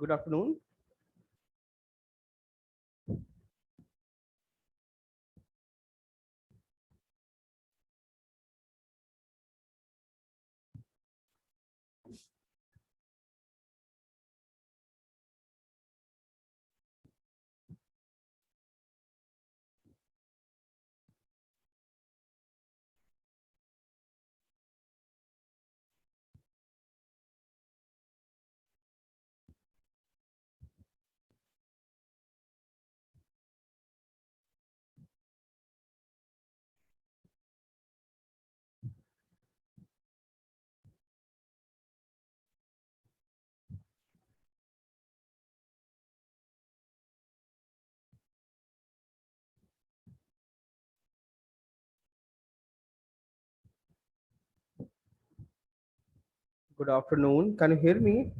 Good afternoon. Good afternoon. Can you hear me?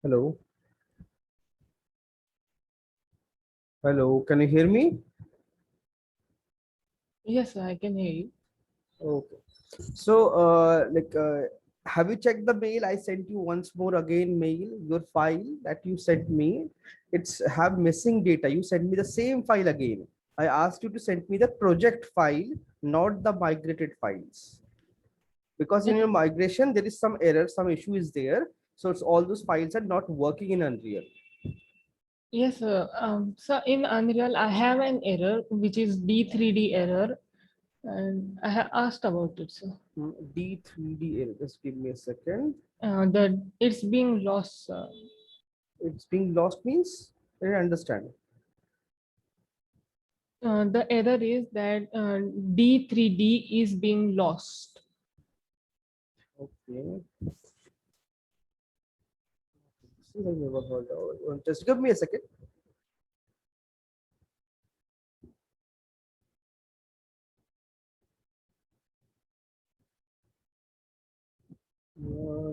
Hello. Hello. Can you hear me? Yes, I can hear you. Okay. So, have you checked the mail I sent you once more again? Mail your file that you sent me. It's have missing data. You sent me the same file again. I asked you to send me the project file, not the migrated files. Because in Yes, your migration there is some error, some issue is there. So it's all those files are not working in Unreal. yes, sir. So in Unreal, I have an error which is D3D error, and I have asked about it, sir. D3D error. Just give me a second. That it's being lost, sir. It's being lost means I don't understand. The error is that D3D is being lost. Okay. See, I never heard of. Just give me a second.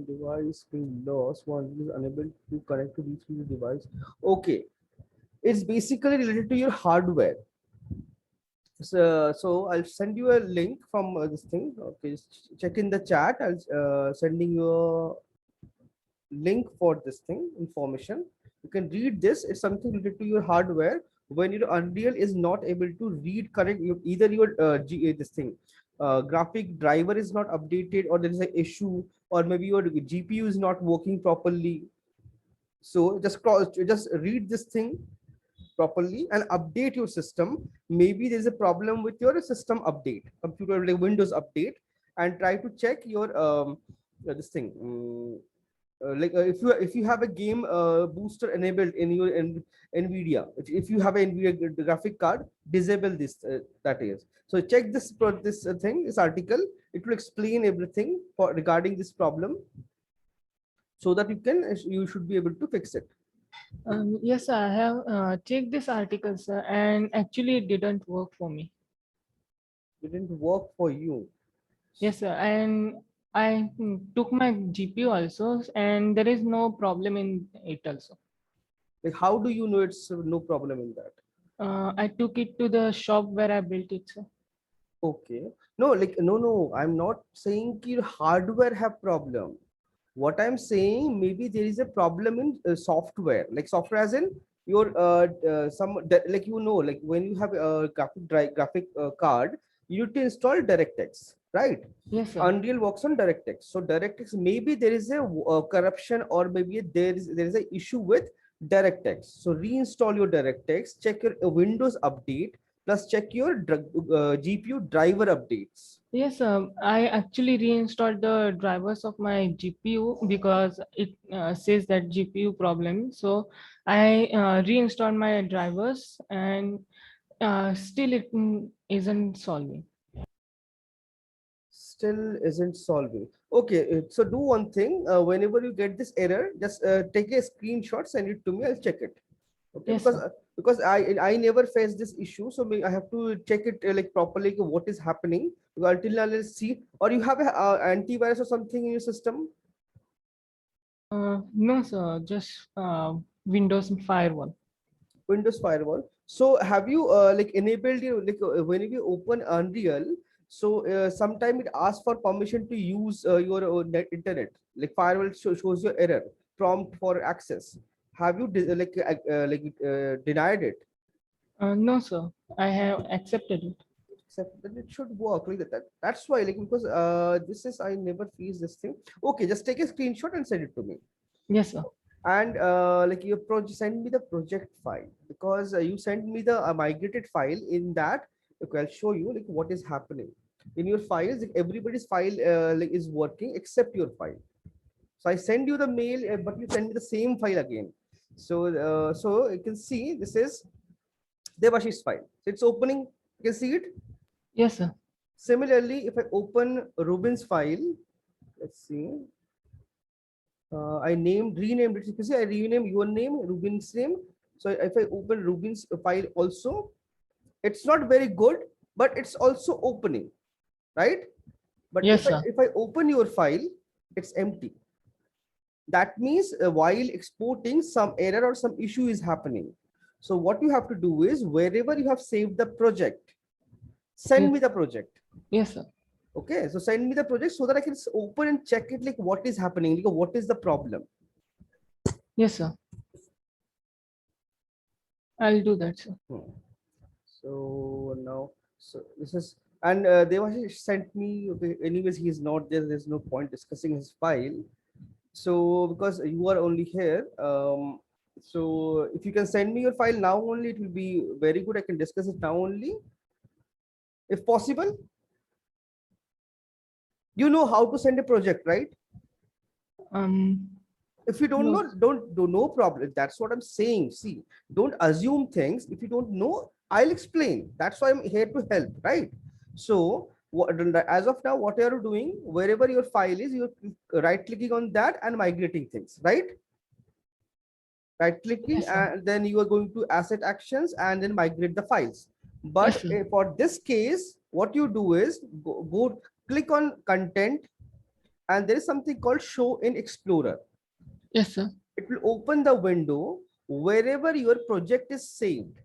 Device being lost. One is unable to connect to D3D device. Okay. It's basically related to your hardware. So I'll send you a link from this thing. Okay, just check in the chat. I'll sending you a link for this thing information. You can read this. It's something related to your hardware. When your Unreal is not able to read correct, either your this thing graphic driver is not updated, or there is an issue, or maybe your GPU is not working properly. So just read this thing properly and update your system. Maybe there's a problem with your system update, computer like Windows update, and try to check your this thing. If you have a game booster enabled in your NVIDIA, if you have an NVIDIA graphic card, disable this. That is. So check this thing, this article. It will explain everything for regarding this problem, so that you should be able to fix it. Yes, I have checked this article, sir, and actually it didn't work for me. It didn't work for you. Yes, sir, and I took my GPU also, and there is no problem in it also. Like, how do you know it's no problem in that? I took it to the shop where I built it, sir. Okay. No, like, no. I'm not saying your hardware have problem. What I'm saying, maybe there is a problem in software, like software as in your like like when you have a graphic card, you need to install DirectX, right? Yes, sir. Unreal works on DirectX. So DirectX, maybe there is a corruption, or maybe there is an issue with DirectX. So reinstall your DirectX, check your Windows update. plus check your GPU driver updates. Yes, I actually reinstalled the drivers of my GPU because it says that GPU problem. So I reinstalled my drivers, and still it isn't solving. Still isn't solving. Okay, so do one thing. Whenever you get this error, just take a screenshot, send it to me. I'll check it. Okay, Yes, sir. because I never faced this issue, so I have to check it like properly, like, what is happening. Because until now, let's see. Or you have a antivirus or something in your system. No, sir, just Windows Firewall. Windows Firewall. So have you like enabled your like when you open Unreal? So sometime it asks for permission to use your net internet. Like firewall shows your error prompt for access. Have you denied it? No, sir, I have accepted it. Except then it should work like that. That's why like because this is I never faced this thing. Okay, just take a screenshot and send it to me. Yes, sir. And like your project, send me the project file, because you sent me the migrated file. In that, okay, I'll show you like what is happening in your files. Like, everybody's file like is working except your file. So I send you the mail, but you send me the same file again. So you can see this is Devashish's file. So it's opening. You can see it. Yes, sir. Similarly, if I open Rubin's file, let's see. I renamed it. You can see I rename your name, Rubin's name. So if I open Rubin's file also, it's not very good, but it's also opening, right? But Yes, sir. if I open your file, it's empty. That means while exporting, some error or some issue is happening. So what you have to do is wherever you have saved the project, send Yes. me the project. Yes, sir. Okay, so send me the project so that I can open and check it, like what is happening, like what is the problem. Yes, sir. I'll do that, sir. So now, so this is, and Devashi sent me. Okay, anyways, he is not there. There's no point discussing his file. So because you are only here, so if you can send me your file now only, it will be very good. I can discuss it now only, if possible. You know how to send a project, right? Um, If you don't no. know, don't do no problem. That's what I'm saying. See, don't assume things. If you don't know, I'll explain. That's why I'm here to help, right? So as of now, what are you doing? Wherever your file is, you're right clicking on that and migrating things, right? Right clicking, Yes, sir. and then you are going to asset actions and then migrate the files. Yes, But sir. for this case, what you do is go click on content, and there is something called show in Explorer. Yes, sir. It will open the window wherever your project is saved.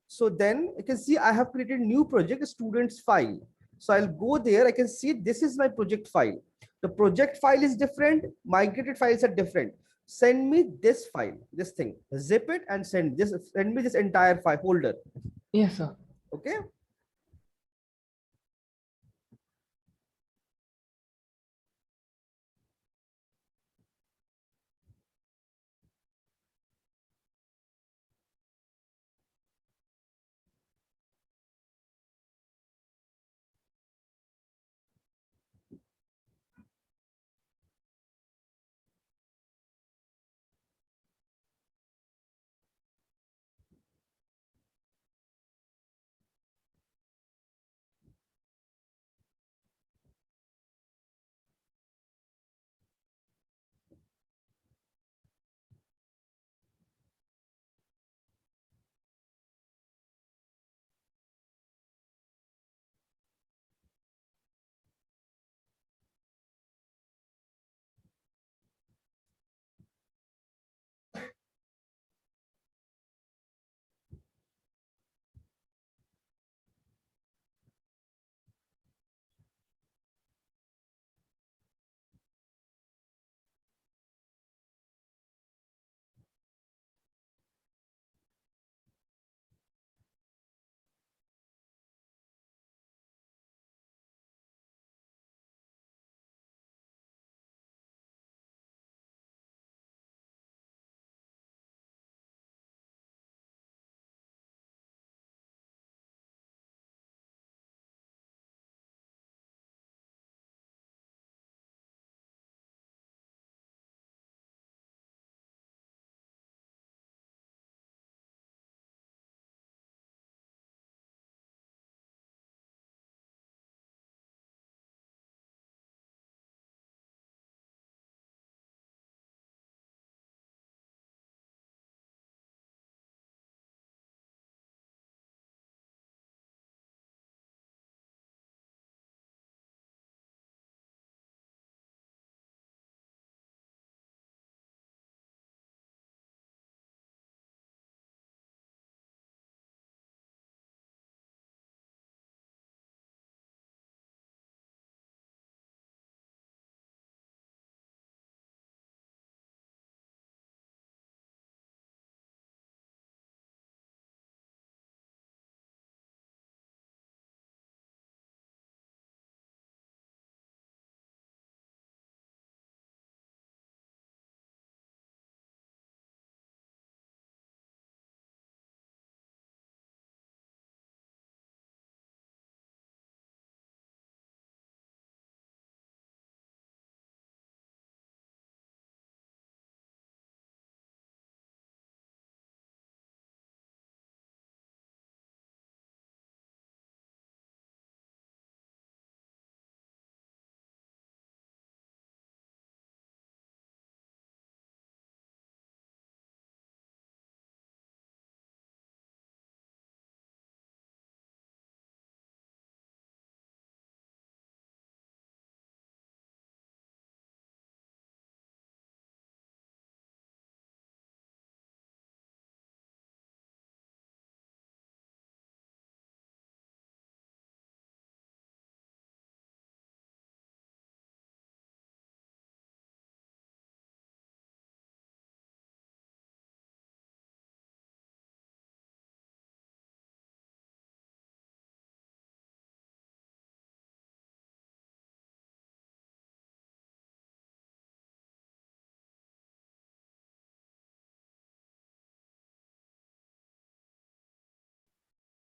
So then you can see I have created new project, students file. So I'll go there. I can see this is my project file. The project file is different. Migrated files are different. Send me this file, this thing, zip it and send me this entire file folder. Yes, sir. Okay.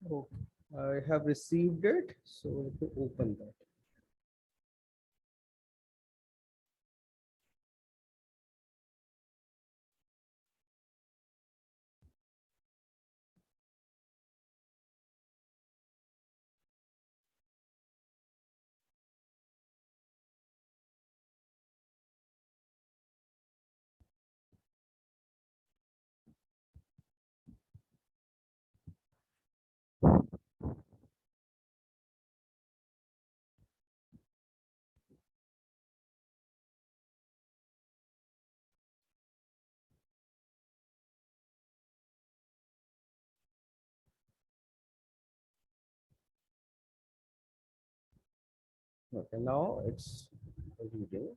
Okay, I have received it. So let me open that. Okay, now it's reading.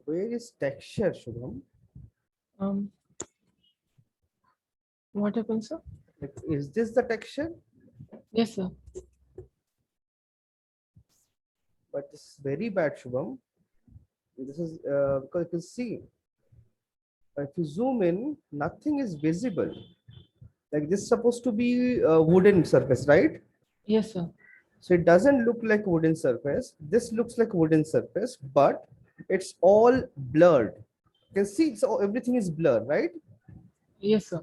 Where is texture, Shubham? Um, what happened, sir? Like, is this the texture? Yes, sir. But this is very bad, Shubham. This is because you can see if you zoom in, nothing is visible. Like this is supposed to be a wooden surface, right? Yes, sir. So it doesn't look like wooden surface. This looks like wooden surface, but it's all blurred. You can see so everything is blurred, right? Yes, sir.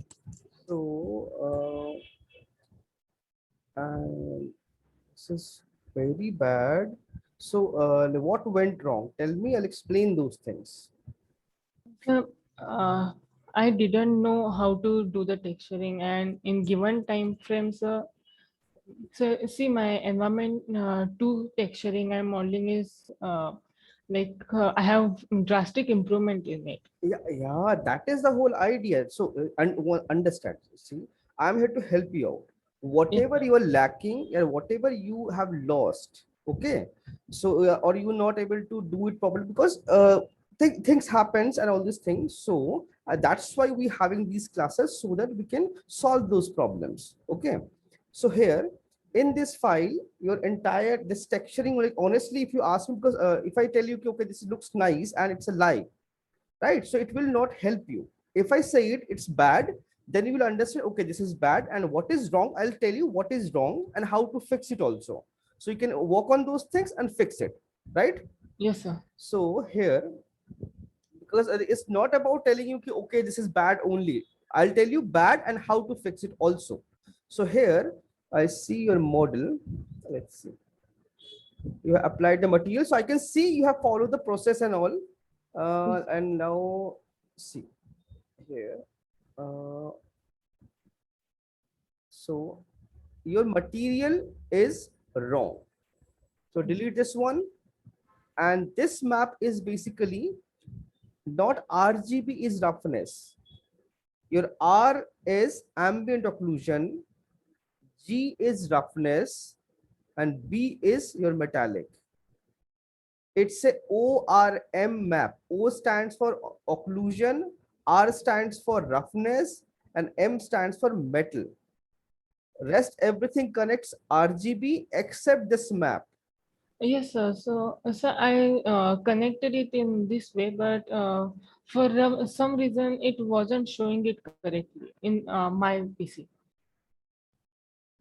So and this is very bad. So what went wrong? Tell me, I'll explain those things. Sir, I didn't know how to do the texturing, and in given time frames, so see my environment to texturing and modeling is I have drastic improvement in it. Yeah, that is the whole idea. So understand. See, I'm here to help you out. Yes, Whatever sir. you are lacking and whatever you have lost, okay. So or you not able to do it properly because things happens and all these things. So that's why we having these classes so that we can solve those problems. Okay. So here in this file, your entire this texturing, like honestly, if you ask me, because if I tell you, okay, this looks nice and it's a lie, right? So it will not help you. If I say it's bad, then you will understand, okay, this is bad and what is wrong. I'll tell you what is wrong and how to fix it also. So you can work on those things and fix it, right? Yes, sir. So here, because it's not about telling you, okay, this is bad only. I'll tell you bad and how to fix it also. So here, I see your model. Let's see. You have applied the material. So I can see you have followed the process and all. And now see here. Uh, so your material is wrong. So delete this one. And this map is basically not RGB is roughness. Your R is ambient occlusion, G is roughness, and B is your metallic. It's a ORM map. O stands for occlusion, R stands for roughness, and M stands for metal. Rest everything connects RGB except this map. Yes, sir. So, sir, I connected it in this way, but for some reason it wasn't showing it correctly in my PC.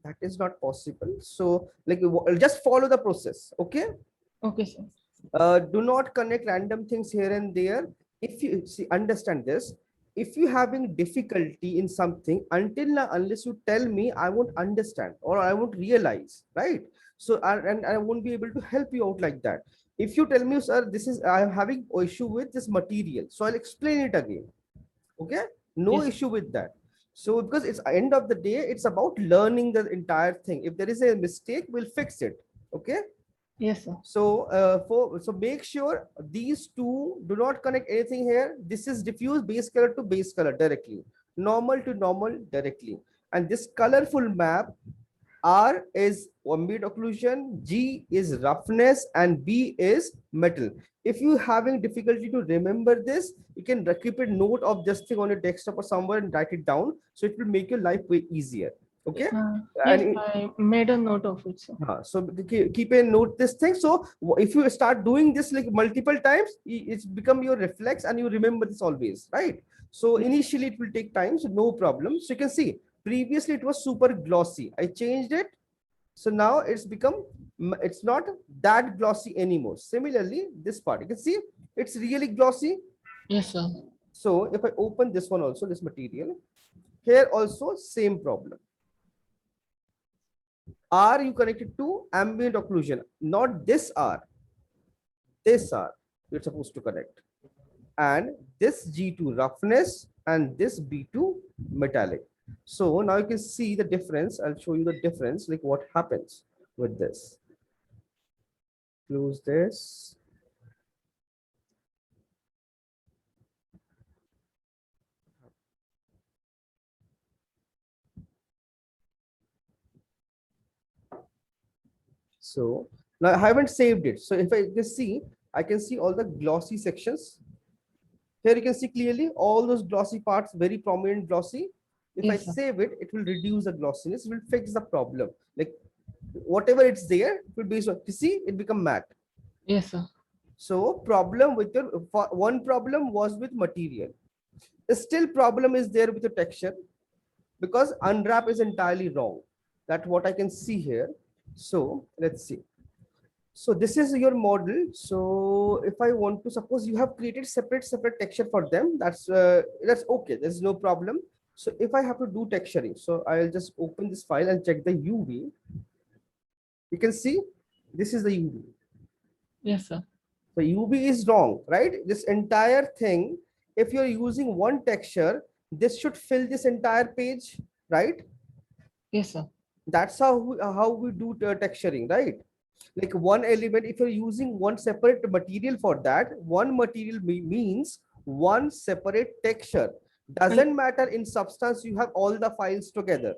That is not possible. So like just follow the process. Okay. Okay, sir. Do not connect random things here and there. If you see, understand this. if you having difficulty in something, until now, unless you tell me, I won't understand or I won't realize, right? So and I won't be able to help you out like that. If you tell me, sir, this is, I'm having issue with this material, so I'll explain it again. Okay, no Yes. issue with that. So because it's end of the day, it's about learning the entire thing. If there is a mistake, we'll fix it. Okay. Yes, sir. So so make sure these two do not connect anything here. This is diffuse base color to base color directly, normal to normal directly. And this colorful map, R is ambient occlusion, G is roughness, and B is metal. If you having difficulty to remember this, you can keep a note of this thing on your desktop or somewhere and write it down. So it will make your life way easier. Okay. Yes, And I made a note of it, sir. so keep a note this thing. So if you start doing this like multiple times, it's become your reflex and you remember this always, right? So Yes. initially it will take time, so no problem. So you can see previously it was super glossy. I changed it. So now it's become, it's not that glossy anymore. Similarly, this part, you can see it's really glossy. Yes, sir. So if I open this one also, this material, here also same problem. R you connected to ambient occlusion, not this R, this R you're supposed to connect. And this G to roughness and this B to metallic. So now you can see the difference. I'll show you the difference, like what happens with this. Close this. So now I haven't saved it. So if I just see, I can see all the glossy sections. Here you can see clearly all those glossy parts, very prominent glossy. If I Yes, sir. save it, it will reduce the glossiness, it will fix the problem. Like whatever it's there, it will be, so you see, it become matte. Yes, sir. So problem with your, one problem was with material. Still problem is there with the texture because unwrap is entirely wrong. That's what I can see here. So let's see. So this is your model. So if I want to, suppose you have created separate texture for them, that's okay. There's no problem. So if I have to do texturing, so I'll just open this file and check the UV. You can see this is the UV. Yes, sir. So UV is wrong, right? This entire thing, if you're using one texture, this should fill this entire page, right? Yes, sir. That's how we do texturing, right? Like one element, if you're using one separate material for that, one material means one separate texture. Doesn't matter in substance, you have all the files together.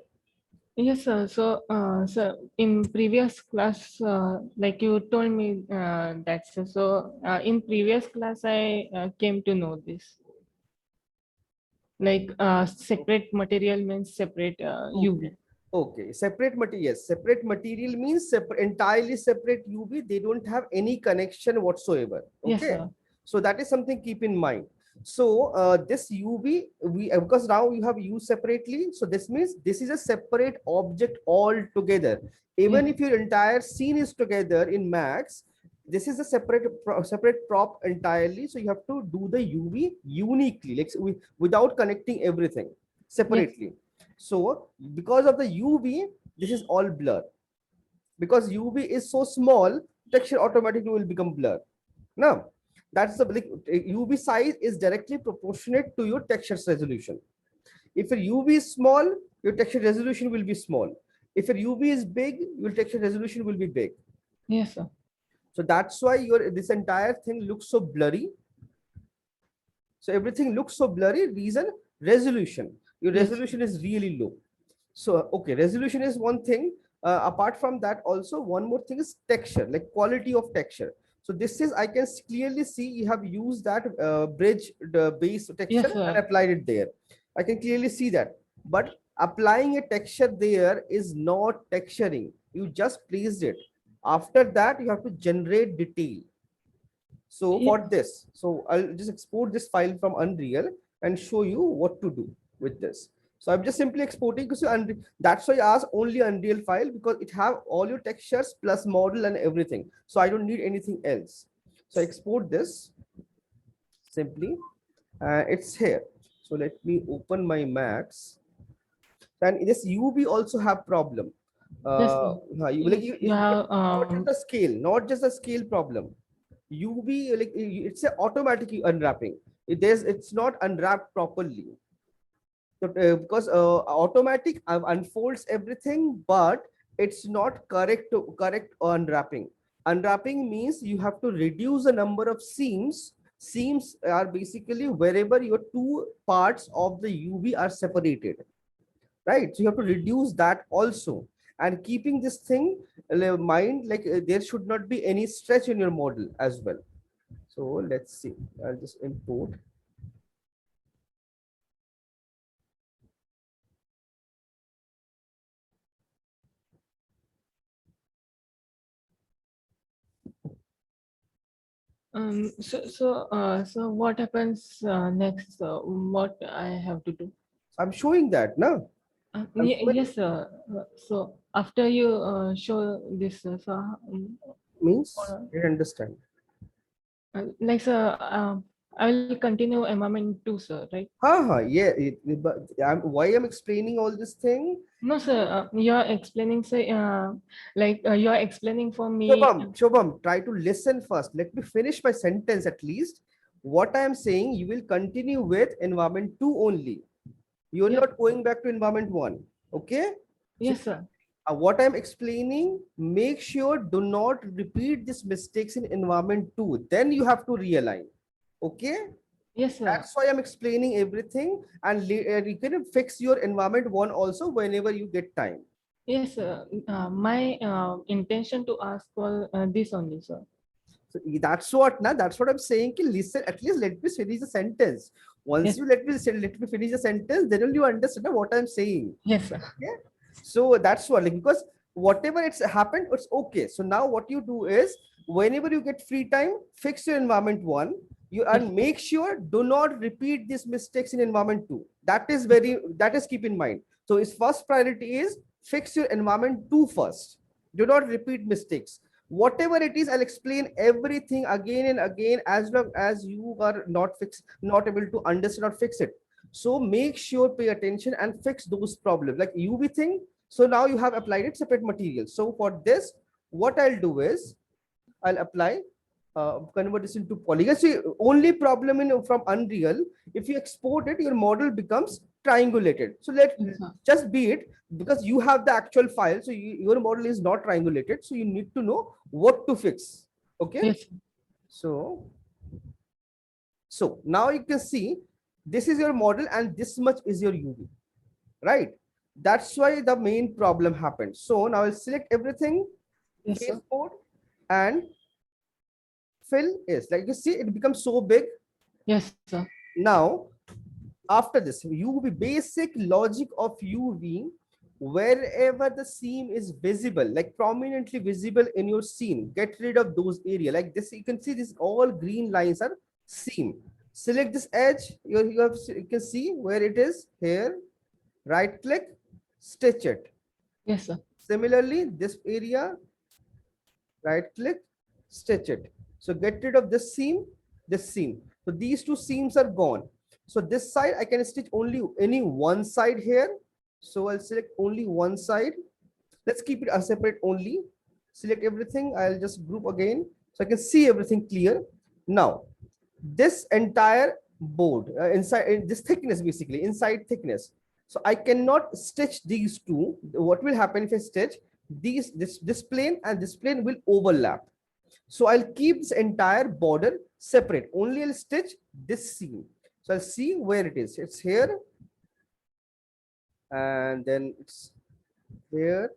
Yes, sir. So, sir, in previous class, like you told me that, sir. So, in previous class, I came to know this. Like, separate material means separate UV. Okay, separate material. Yes, separate material means entirely separate UV. They don't have any connection whatsoever. Yes, Okay, sir. so that is something keep in mind. So this UV, we because now you have used separately. So this means this is a separate object altogether. Even if your entire scene is together in Max, this is a separate prop entirely. So you have to do the UV uniquely, like without connecting everything separately. So because of the UV, this is all blur. Because UV is so small, texture automatically will become blur. Now, that's the like, UV size is directly proportionate to your texture resolution. If your UV is small, your texture resolution will be small. If your UV is big, your texture resolution will be big. Yes, sir. So that's why your this entire thing looks so blurry. So everything looks so blurry. Reason, resolution. Your resolution is really low. So okay, resolution is one thing. Apart from that, also one more thing is texture, like quality of texture. So this is, I can clearly see you have used that bridge the base texture and applied it there. I can clearly see that. But applying a texture there is not texturing. You just placed it. After that, you have to generate detail. So for this, so I'll just export this file from Unreal and show you what to do with this. So I'm just simply exporting because that's why I asked only Unreal file, because it have all your textures plus model and everything. So I don't need anything else. So I export this simply. It's here. So let me open my Max. And this UV also have problem. Yes, sir. You have Not just the scale, not just the scale problem. UV, like it's a automatic unwrapping. It's not unwrapped properly. So, because automatic unfolds everything, but it's not correct unwrapping. Unwrapping means you have to reduce the number of seams. Seams are basically wherever your two parts of the UV are separated, right? So you have to reduce that also. And keeping this thing in mind, like there should not be any stretch in your model as well. So let's see. I'll just import. so what happens next? What I have to do? I'm showing that now. Yes, sir. So after you show this, Means uh, I understand. like, sir, I will continue environment too, sir, right? Yeah. But why I'm explaining all this thing? No, sir. You're explaining, say, like you're explaining for me. Shobham, try to listen first. Let me finish my sentence at least. What I am saying, you will continue with environment 2 only. You're Yeah, not going back to environment 1. Okay? So yes, sir. what I'm explaining, make sure do not repeat these mistakes in environment 2. Then you have to realign. Okay? Yes, sir. That's why I'm explaining everything. And you can fix your environment 1 also whenever you get time. Yes, sir. My intention to ask for this only, sir. So that's what I'm saying. Ki listen, at least let me finish the sentence. Once Yes, you let me finish the sentence, then only you understand what I'm saying. yes, sir. Yeah. So that's what, like, because whatever it's happened, it's okay. So now what you do is whenever you get free time, fix your environment 1. You Yes, and make sure do not repeat these mistakes in environment 2. That is keep in mind. So its first priority is fix your environment 2 first. Do not repeat mistakes. Whatever it is, I'll explain everything again and again as long as you are not able to understand or fix it. So make sure pay attention and fix those problems like UV thing. So now you have applied it separate material. So for this, what I'll do is I'll apply convert this into polygon. See, only problem in from Unreal, if you export it, your model becomes triangulated. So let yes, sir. just be it because you have the actual file. So your model is not triangulated. So you need to know what to fix. Okay. Yes, So now you can see this is your model and this much is your UV, right? That's why the main problem happened. So now I'll select everything, yes, case sir. mode, and fill is like you see it becomes so big. Yes, sir. Now after this UV basic logic of UV, wherever the seam is visible, like prominently visible in your scene, get rid of those area like this. You can see this all green lines are seam. Select this edge. You can see where it is here. Right click, stitch it. Yes, sir. Similarly, this area, right click, stitch it. So get rid of this seam, this seam. So these two seams are gone. So this side I can stitch only any one side here. So I'll select only one side. Let's keep it a separate only. Select everything. I'll just group again so I can see everything clear. Now, this entire board inside this thickness, basically inside thickness. So I cannot stitch these two. What will happen if I stitch these, this plane and this plane will overlap. So I'll keep this entire border separate. Only I'll stitch this seam. So I'll see where it is. It's here. And then it's here.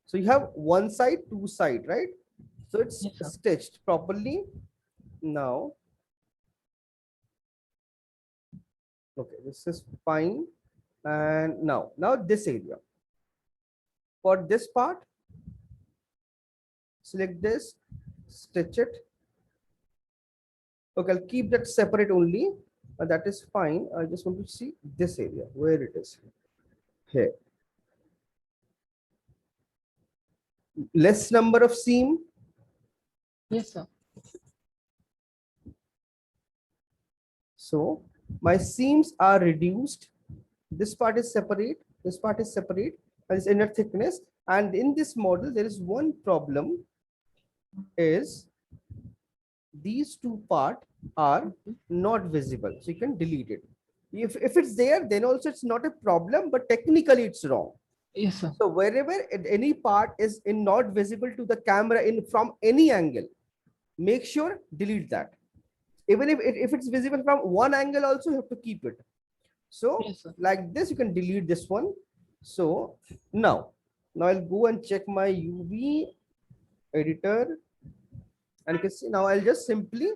So you have one side, two side, right? So it's Yes, sir. stitched properly. Now, okay, this is fine. And now this area. For this part, select this, stitch it. Okay, I'll keep that separate only. That is fine. I just want to see this area, where it is. Here. Less number of seam. Yes, sir. So My seams are reduced. This part is separate. This part is separate. And this inner thickness. And in this model, there is one problem is these two part are not visible. So you can delete it. If it's there, then also it's not a problem, but technically it's wrong. Yes, sir. So wherever any part is in not visible to the camera in from any angle, make sure delete that. Even if it's visible from one angle also, you have to keep it. So Yes, sir. like this, you can delete this one. So now I'll go and check my UV editor, and you can see now I'll just simply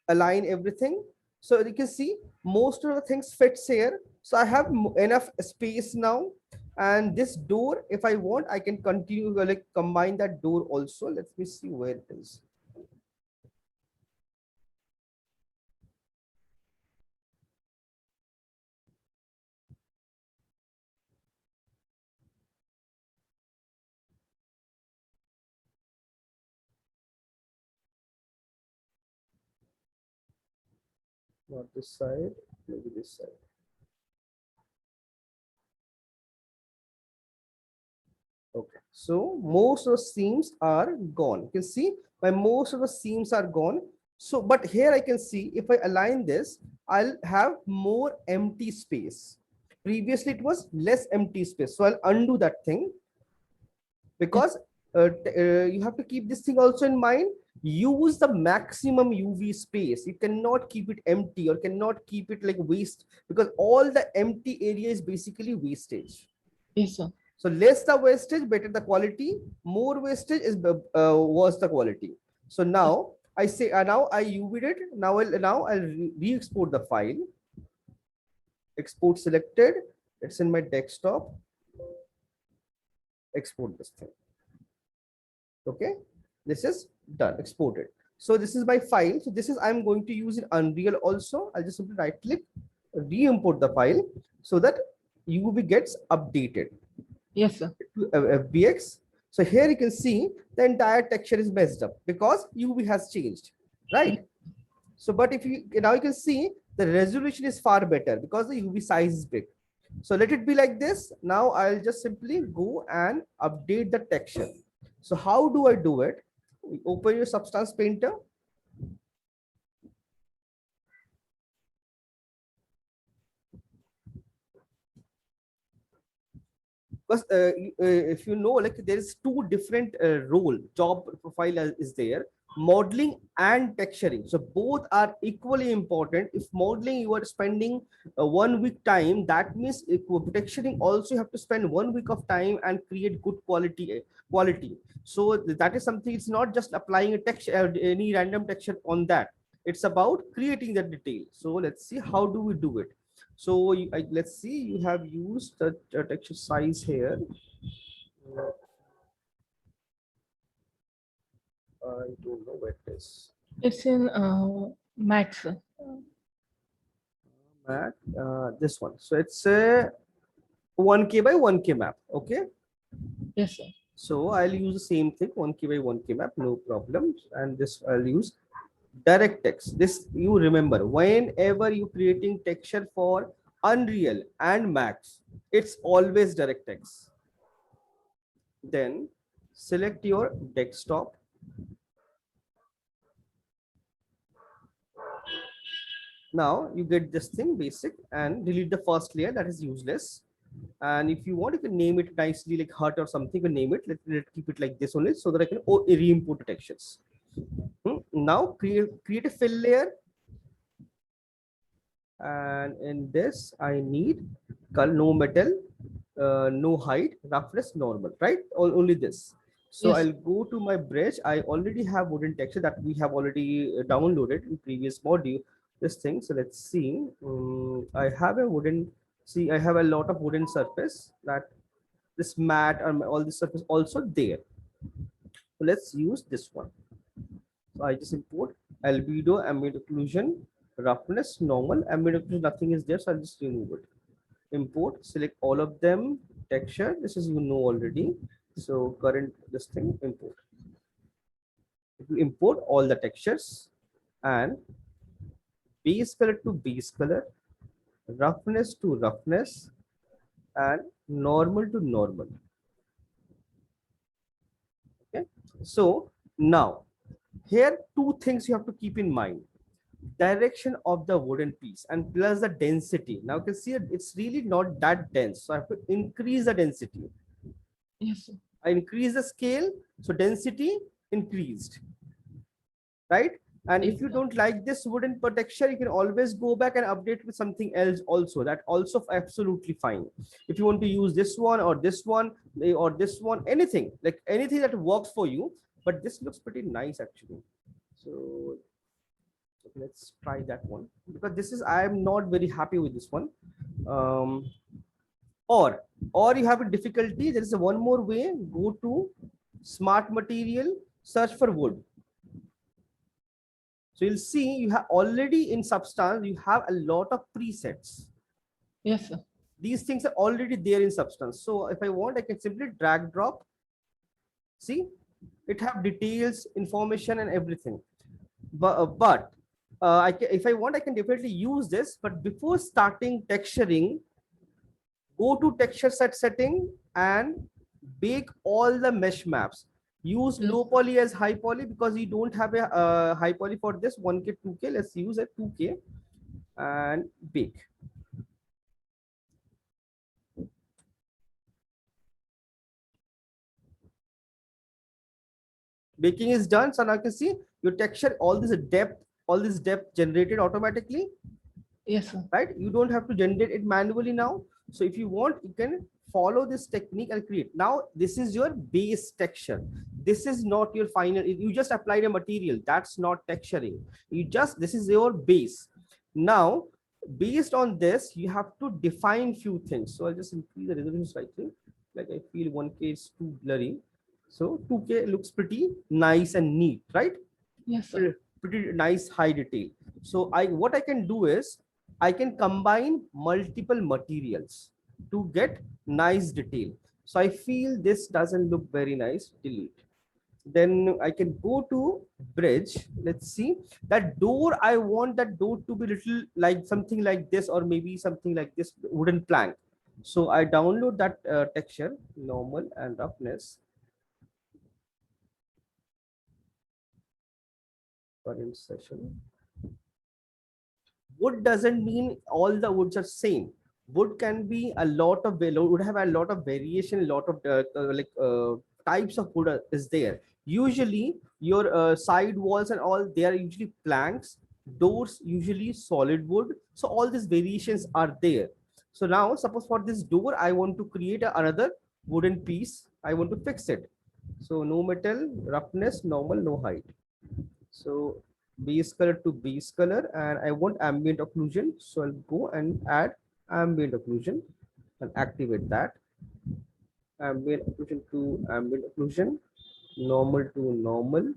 align everything. So you can see most of the things fits here. So I have enough space now. And this door, if I want, I can continue like combine that door also. Let me see where it is. Not this side, maybe this side. Okay, so most of the seams are gone. You can see my most of the seams are gone. So, but here I can see if I align this, I'll have more empty space. Previously, it was less empty space. So I'll undo that thing, because you have to keep this thing also in mind. Use the maximum UV space. You cannot keep it empty or cannot keep it like waste, because all the empty area is basically wastage. Yes, sir. So less the wastage, better the quality. More wastage is worse the quality. So now I say now I UV'd it. I'll re-export the file. Export selected. It's in my desktop. Export this thing. Okay, this is done. Exported. So this is my file. So this is I'm going to use in Unreal also. I'll just simply right click, re-import the file so that UV gets updated. Yes, sir. To FBX. So here you can see the entire texture is messed up because UV has changed, right? So, but if you now you can see the resolution is far better because the UV size is big. So let it be like this. Now I'll just simply go and update the texture. So how do I do it? Open your Substance Painter. Because if you know, like there is two different job profile is there, modeling and texturing. So both are equally important. If modeling you are spending 1 week time, that means texturing also you have to spend 1 week of time and create good quality. So that is something. It's not just applying a texture, any random texture on that. It's about creating the detail. So let's see how do we do it. So let's see, you have used the texture size here. I don't know where it is. It's in Max, sir. Map, this one. So it's a 1K by 1K map. Okay. Yes, sir. So I'll use the same thing, 1K by 1K map, no problem. And this I'll use DirectX. This you remember, whenever you creating texture for Unreal and Max, it's always DirectX. Then select your desktop. Now you get this thing basic and delete the first layer that is useless. And if you want, you can name it nicely like hut or something, you can name it. Let's keep it like this only so that I can re-import the textures. Now create a fill layer. And in this, I need color, no metal, no height, roughness, normal, right? Only this. So Yes. I'll go to my brush. I already have wooden texture that we have already downloaded in previous module. This thing. So let's see. I have a wooden. See, I have a lot of wooden surface that this mat and all this surface also there. So let's use this one. So I just import albedo, ambient occlusion, roughness, normal, ambient occlusion, nothing is there. So I'll just remove it. Import, select all of them, texture. This is you know already. So current this thing, import. If you import all the textures and base color to base color, roughness to roughness, and normal to normal. Okay, so now here two things you have to keep in mind: direction of the wooden piece and plus the density. Now you can see it's really not that dense, so I have to increase the density. Yes, sir. I increase the scale, so density increased, right? And if you Yes, don't like this wooden texture, you can always go back and update with something else also. That also absolutely fine. If you want to use this one or this one or this one, anything, like anything that works for you. But this looks pretty nice actually. So let's try that one, because this is, I am not very happy with this one. Um, or you have a difficulty, there is a one more way. Go to smart material, search for wood. So you'll see you have already in Substance, you have a lot of presets. yes, sir. These things are already there in Substance. So if I want, I can simply drag drop. See, it have details, information, and everything. But if I want, I can definitely use this. But before starting texturing, go to texture set setting and bake all the mesh maps. Use Yes. low poly as high poly, because you don't have a high poly for this 1K, 2K. Let's use a 2K and bake. Baking is done. So now you can see your texture, all this depth generated automatically. Yes, sir. Right? You don't have to generate it manually now. So if you want, you can follow this technique and create. Now, this is your base texture. This is not your final. You just applied a material. That's not texturing. This is your base. Now, based on this, you have to define few things. So I'll just increase the resolution slightly. Like I feel 1K is too blurry. So 2K looks pretty nice and neat, right? Yes, sir. Pretty nice high detail. So what I can do is I can combine multiple materials to get nice detail. So I feel this doesn't look very nice. Delete. Then I can go to bridge. Let's see that door. I want that door to be little like something like this, or maybe something like this wooden plank. So I download that texture, normal and roughness. Current session. Wood doesn't mean all the woods are same. Wood can be a lot of, would have a lot of variation, a lot of types of wood is there. Usually your side walls and all, they are usually planks, doors usually solid wood. So all these variations are there. So now suppose for this door, I want to create another wooden piece. I want to fix it. So no metal, roughness, normal, no height. So base color to base color, and I want ambient occlusion. So I'll go and add ambient occlusion and activate that. Ambient occlusion to ambient occlusion, normal to normal,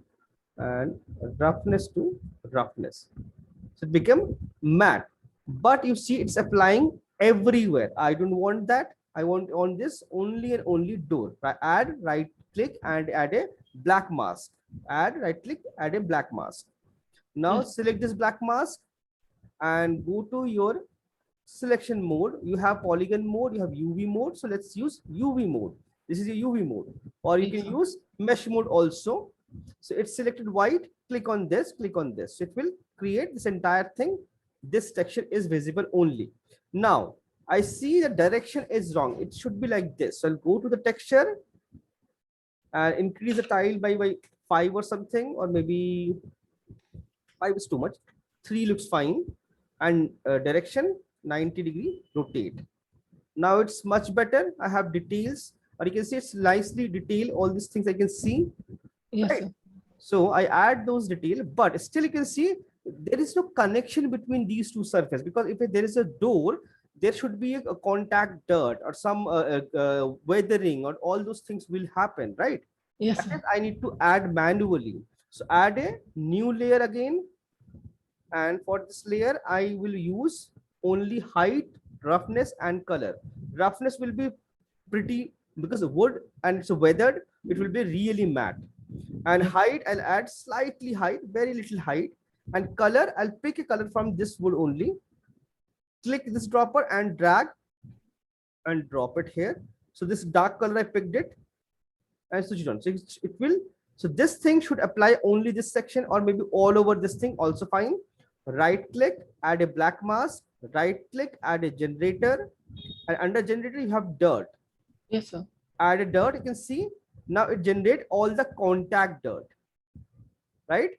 and roughness to roughness. So it become matte, but you see it's applying everywhere. I don't want that. I want on this only and only door. I add, right click and add a black mask. Add, right click, add a black mask. Now Yes. select this black mask and go to your selection mode. You have polygon mode, you have UV mode. So let's use UV mode. This is your UV mode, or you can use mesh mode also. So it's selected white. Click on this, click on this. So it will create this entire thing. This texture is visible only. Now I see the direction is wrong. It should be like this. So I'll go to the texture and increase the tile by 5 or something, or maybe 5 is too much. 3 looks fine. And direction 90-degree rotate. Now it's much better. I have details, or you can see it's nicely detailed. All these things I can see. Yes, Right? sir. So I add those details, but still you can see there is no connection between these two surfaces, because if there is a door, there should be a contact dirt or some weathering, or all those things will happen, right? Yes, That sir. is, I need to add manually. So add a new layer again. And for this layer, I will use only height, roughness, and color. Roughness will be pretty, because of wood and it's weathered, it will be really matte. And Yes. height, I'll add slightly height, very little height. And color, I'll pick a color from this wood only. Click this dropper and drag and drop it here. So this dark color, I picked it and switch it on. So it will, so this thing should apply only this section or maybe all over this thing, also fine. Right click, add a black mask, right click, add a generator, and under generator you have dirt. Yes, sir. Add a dirt, you can see now it generates all the contact dirt, right?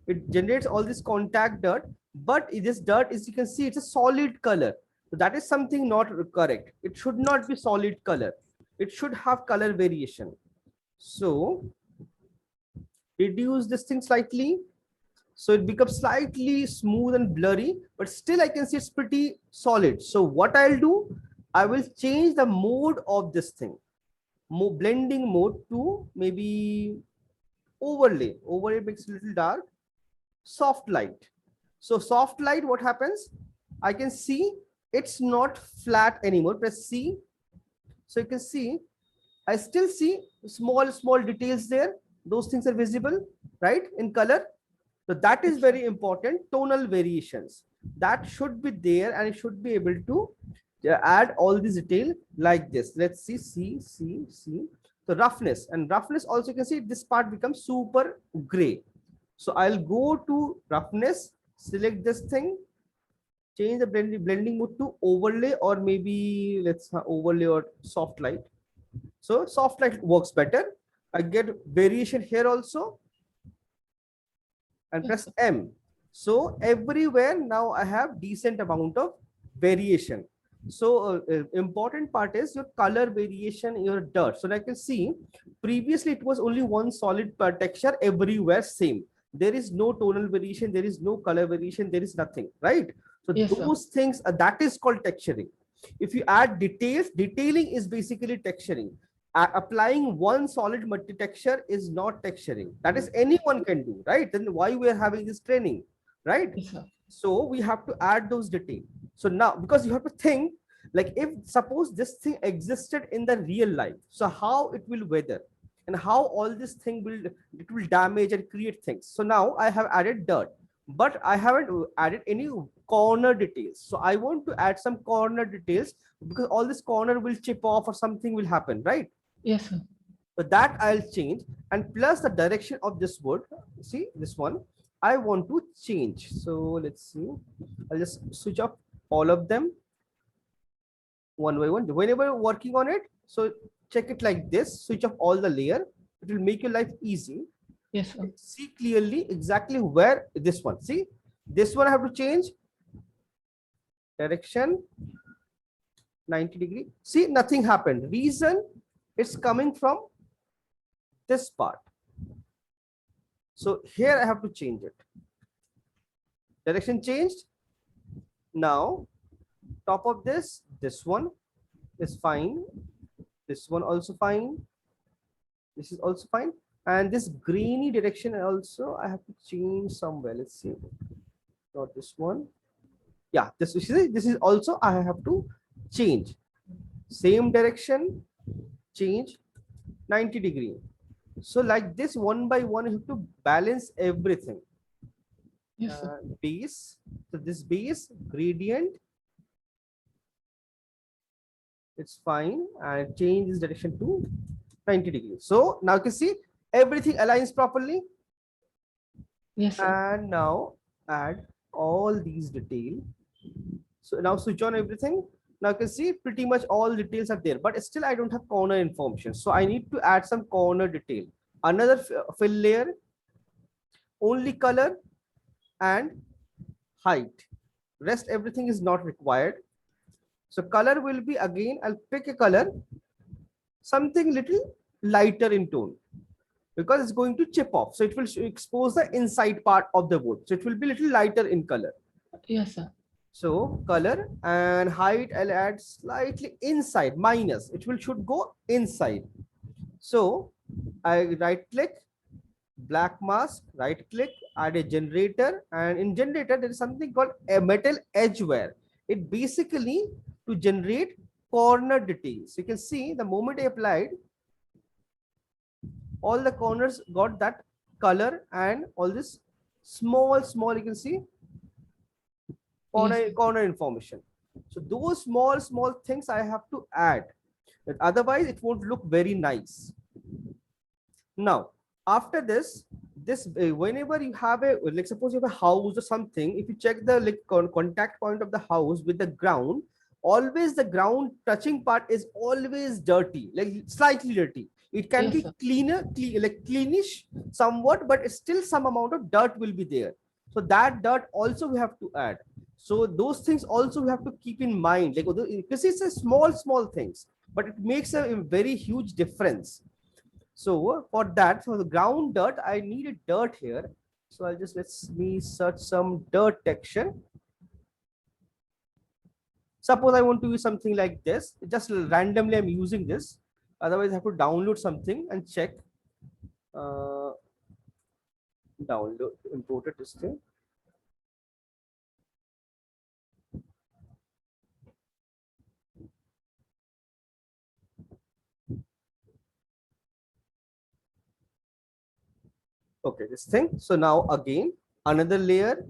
It generates all this contact dirt, but this dirt is, you can see it's a solid color. So that is something not correct. It should not be solid color. It should have color variation. So reduce this thing slightly. So it becomes slightly smooth and blurry, but still I can see it's pretty solid. So what I'll do, I will change the mode of this thing. Blending mode to maybe overlay. Overlay makes it a little dark. Soft light. So soft light, what happens? I can see it's not flat anymore. Press C. So you can see, I still see small details there. Those things are visible, right? In color. So that is very important. Tonal variations that should be there, and it should be able to add all these detail like this. Let's see, see. So roughness, and roughness also, you can see this part becomes super gray. So I'll go to roughness, select this thing, change the blending mode to overlay, or maybe let's overlay or soft light. So soft light works better. I get variation here also, and press M. So everywhere now I have decent amount of variation. So important part is your color variation, your dirt. So like you can see, previously it was only one solid texture everywhere same. There is no tonal variation, there is no color variation, there is nothing, right? So Yes, those things, that is called texturing. If you add details, detailing is basically texturing. Applying one solid multi texture is not texturing. That is anyone can do, right? Then why we are having this training, right? Yes, sir. So we have to add those details. So now, because you have to think, like if suppose this thing existed in the real life, so how it will weather, and how all this thing will, it will damage and create things. So now I have added dirt, but I haven't added any corner details. So I want to add some corner details, because all this corner will chip off or something will happen, right? Yes, sir. So that I'll change, and plus the direction of this wood. See this one, I want to change. So let's see, I'll just switch off all of them one by one whenever you're working on it. So check it like this, switch off all the layer. It will make your life easy. Yes, sir. See clearly exactly where this one, see this one I have to change direction 90°. See, nothing happened. Reason, it's coming from this part. So here I have to change it. Direction changed. Now top of this one is fine. This one also fine. This is also fine. And this greeny direction also I have to change somewhere. Let's see. Not this one. Yeah, this is also I have to change. Same direction, change 90°. So like this, one by one, you have to balance everything. Yes, sir. Base. So this base, gradient, it's fine, and change this direction to 90°. So now you can see everything aligns properly. Yes, sir. And now add all these detail. So now switch on everything. Now you can see pretty much all details are there, but still I don't have corner information. So I need to add some corner detail. Another fill layer, only color and height. Rest everything is not required. So color will be, again, I'll pick a color, something little lighter in tone, because it's going to chip off. So it will expose the inside part of the wood. So it will be little lighter in color. Yes, sir. So color and height, I'll add slightly inside, minus. It should go inside. So I right click, black mask, right click, add a generator, and in generator there is something called a metal edge wear. It basically to generate corner details. You can see the moment I applied, all the corners got that color and all this small, you can see Yes. corner information. So those small things I have to add. Otherwise, it won't look very nice. Now, after this, whenever you have a, like suppose you have a house or something, if you check the like contact point of the house with the ground, always the ground touching part is always dirty, like slightly dirty. It can Yes, be sir. like cleanish somewhat, but still some amount of dirt will be there. So that dirt also we have to add. So those things also we have to keep in mind, like because it's a small things, but it makes a very huge difference. So for that, for the ground dirt, I need a dirt here. So I'll just let me search some dirt texture. Suppose I want to use something like this. Just randomly, I'm using this. Otherwise, I have to download something and check. Uh, download imported this thing. Okay, this thing. So now again, another layer,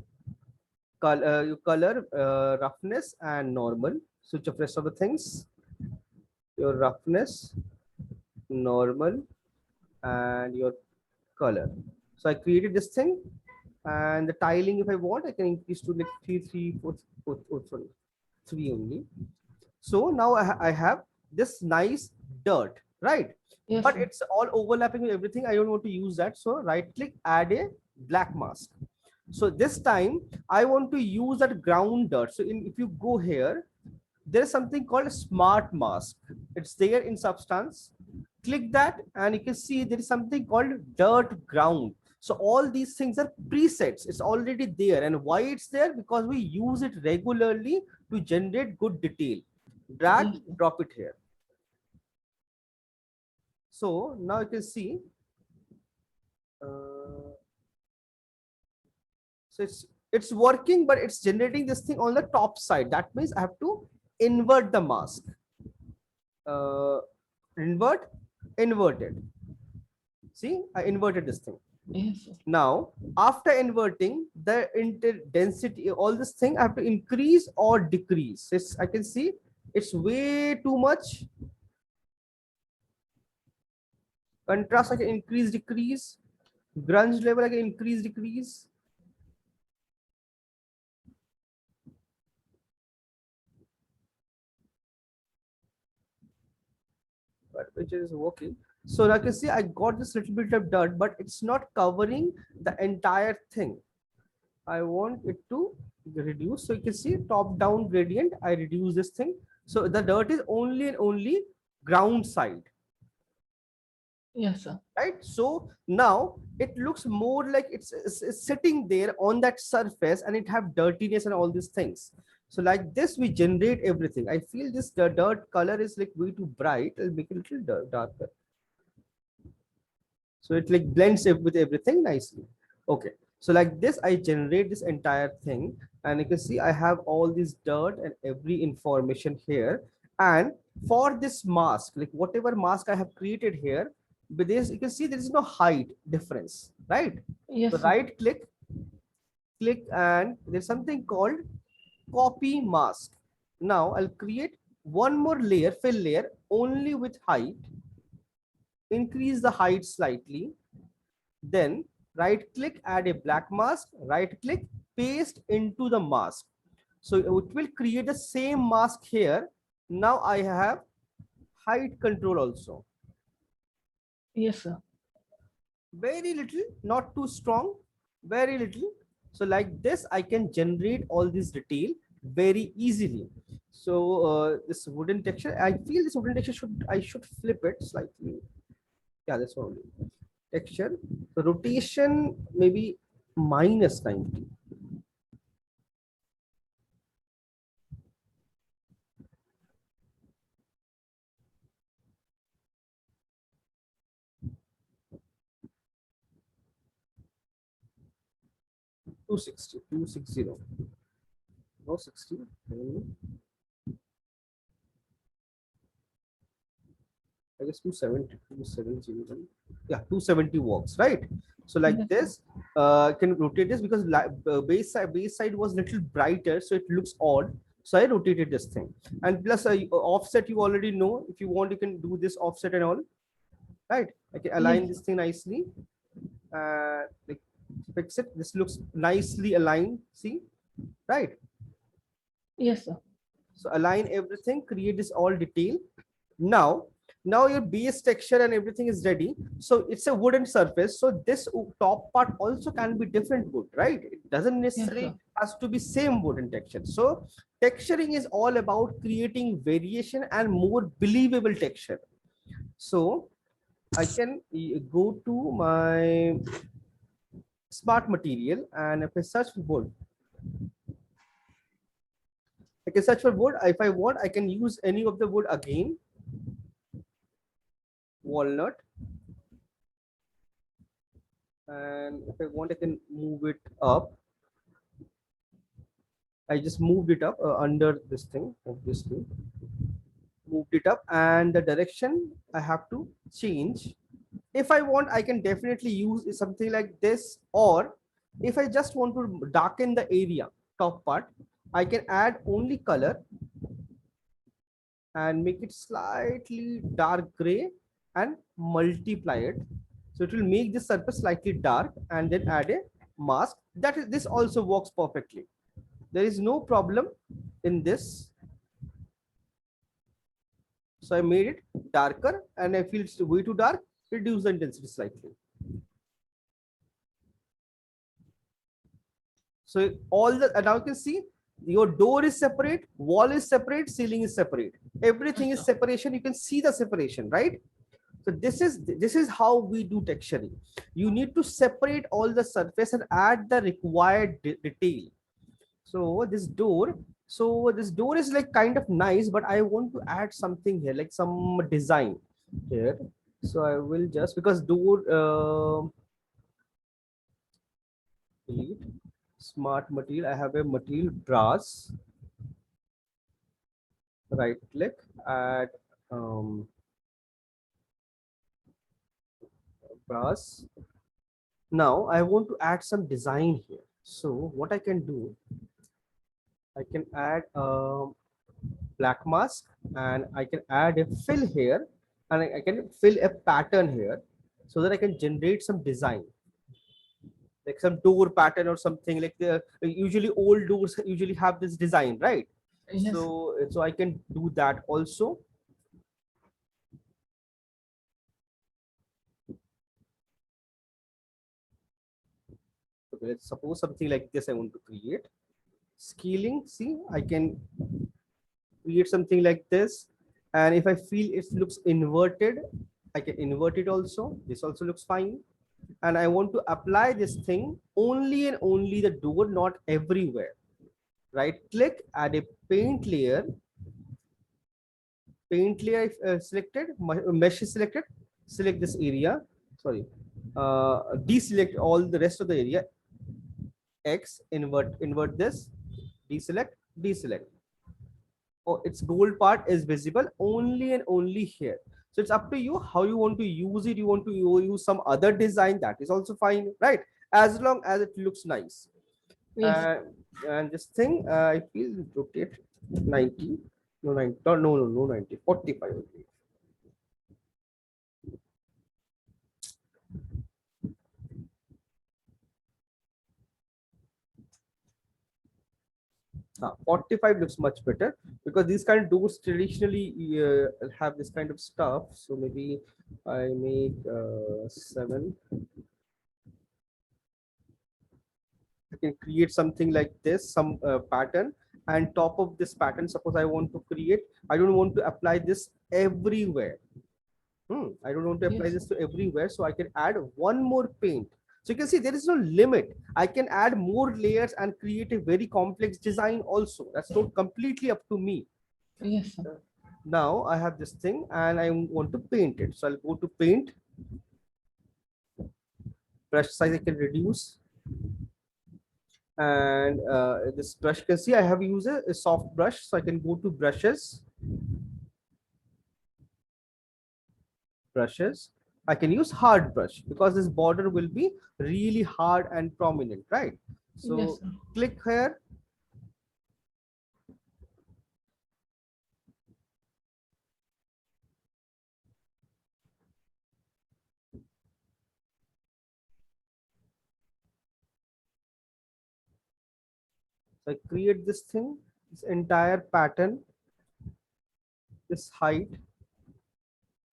color, roughness and normal. Switch of rest of the things. Your roughness, normal, and your color. So I created this thing, and the tiling, if I want, I can increase to like sorry, three only. So now I have this nice dirt, right? Yes, But sir. it's all overlapping with everything. I don't want to use that. So right click, add a black mask. So this time I want to use that ground dirt. So if you go here, there is something called smart mask. It's there in Substance. Click that and you can see there is something called dirt ground. So all these things are presets. It's already there. And why it's there? Because we use it regularly to generate good detail. Drag, Yes, sir. drop it here. So now you can see, uh, so it's working, but it's generating this thing on the top side. That means I have to invert the mask. Uh, invert, inverted. See, I inverted this thing. Yes, sir. Now, after inverting the density, all this thing I have to increase or decrease. I can see it's way too much. Contrast I can increase, decrease. Grunge level I can increase, decrease. But which is working. So like you see, I got this little bit of dirt, but it's not covering the entire thing. I want it to reduce. So you can see top down gradient. I reduce this thing. So the dirt is only and only ground side, Yes, sir. right? So now it looks more like it's sitting there on that surface and it have dirtiness and all these things. So like this, we generate everything. I feel this the dirt color is like way too bright. I'll make it a little darker. So it like blends with everything nicely. Okay. So like this, I generate this entire thing, and you can see I have all this dirt and every information here. And for this mask, like whatever mask I have created here, with this, you can see there is no height difference, right? So Yes, sir. right click, and there's something called copy mask. Now I'll create one more layer, fill layer, only with height, increase the height slightly, then right click, add a black mask, right click, paste into the mask. So it will create the same mask here. Now I have height control also. Yes, sir. Very little, not too strong, very little. So like this, I can generate all this detail very easily. So this wooden texture, I feel this wooden texture I should flip it slightly. Yeah, that's only texture. So rotation maybe minus 90. 260, 260. No 60. I guess 270, 270, yeah, 270 walks, right? So like Yes, sir. this, can rotate this because base side was little brighter, so it looks odd. So I rotated this thing, and plus offset you already know. If you want, you can do this offset and all, right? I can align Yes, this sir. thing nicely, like fix it. This looks nicely aligned. See, right? Yes, sir. So align everything, create this all detail. Now, now your base texture and everything is ready. So it's a wooden surface. So this top part also can be different wood, right? It doesn't Yes, sir. necessarily has to be same wooden texture. So texturing is all about creating variation and more believable texture. So I can go to my smart material, and if I search for wood, I can search for wood. If I want, I can use any of the wood again. Walnut, and if I want, I can move it up. I just moved it up under this thing, obviously. Moved it up, and the direction I have to change. If I want, I can definitely use something like this, or if I just want to darken the area, top part, I can add only color and make it slightly dark gray and multiply it. So it will make the surface slightly dark and then add a mask. That is, this also works perfectly. There is no problem in this. So I made it darker, and I feel it's way too dark, reduce the intensity slightly. So all the, and now you can see your door is separate, wall is separate, ceiling is separate. Everything Yes, is sir. separation. You can see the separation, right? So this is how we do texturing. You need to separate all the surface and add the required detail. So this door is like kind of nice, but I want to add something here, like some design here. So I will just, because door delete smart material. I have a material brass. Right click, add um, brass. Now I want to add some design here. So what I can do, I can add black mask, and I can add a fill here, and I can fill a pattern here so that I can generate some design, like some door pattern or something. Like the usually old doors usually have this design, right? Yes, sir. So I can do that also. Okay, let's suppose something like this I want to create. Scaling, see, I can create something like this, and if I feel it looks inverted, I can invert it also. This also looks fine. And I want to apply this thing only and only the door, not everywhere. Right click, add a paint layer selected, mesh is selected, select this area, sorry, deselect all the rest of the area. X, invert this, deselect, deselect. Oh, its gold part is visible only and only here. So it's up to you how you want to use it. You want to use some other design, that is also fine, right? As long as it looks nice. Yes, Uh, and this thing, I feel rotate 90, no 90, no 90, 45. Okay. 45 looks much better, because these kind of doors traditionally have this kind of stuff. So maybe I make 7. I can create something like this, some pattern, and top of this pattern, suppose I want to create, I don't want to apply this everywhere. I don't want to apply yes, this to everywhere, so I can add one more paint. So you can see there is no limit. I can add more layers and create a very complex design also. That's not completely up to me. yes, sir. Now I have this thing and I want to paint it. So I'll go to paint, brush size I can reduce, and this brush, you can see I have used a soft brush, so I can go to brushes, brushes. I can use hard brush because this border will be really hard and prominent, right? So Yes, sir. click here. So I create this thing, this entire pattern, this height,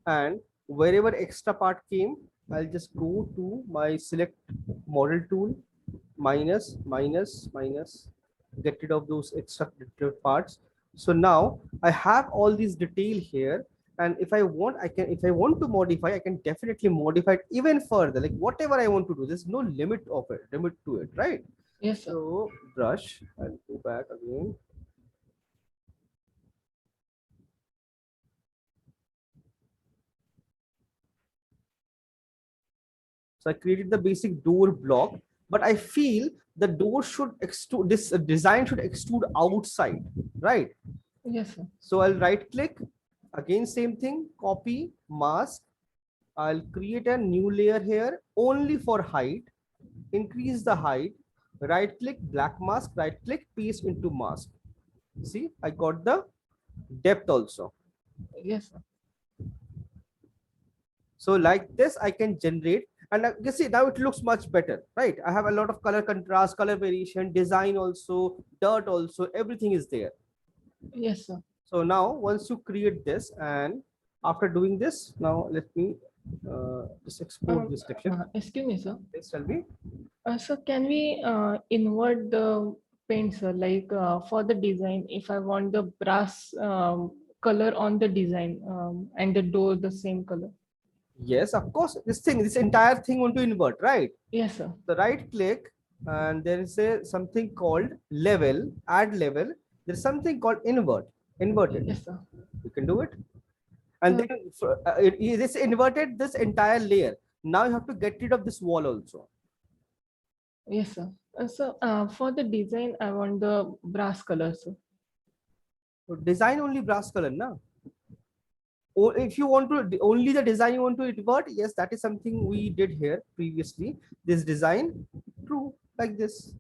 and wherever extra part came, I'll just go to my select model tool, minus, minus, minus, get rid of those extra detailed parts. So now I have all these detail here. And if I want, I can, if I want to modify, I can definitely modify it even further, like whatever I want to do. There's no limit of it, limit to it, right? Yes, sir. So brush, I'll go back again. So I created the basic door block, but I feel the door should extrude, this design should extrude outside, right? Yes, sir. So I'll right click, again same thing, copy, mask. I'll create a new layer here only for height, increase the height, right click, black mask, right click, paste into mask. See, I got the depth also. Yes, sir. So like this, I can generate, and you see now it looks much better, right? I have a lot of color contrast, color variation, design also, dirt also, everything is there. Yes, sir. So now once you create this, and after doing this, now let me just export this section. Excuse me, sir. Please tell me. So can we invert the paint, sir? Like for the design, if I want the brass color on the design and the door the same color. Yes, of course. This thing, this entire thing want to invert, right? Yes, sir. So right click, and there is a something called level, add level. There's something called invert, inverted. Yes, sir. You can do it. And then this inverted this entire layer. Now you have to get rid of this wall also. Yes, sir. For the design, I want the brass color, sir. So design only brass color, na? Or if you want to only the design you want to invert, yes, that is something we did here previously. This design, true, like this.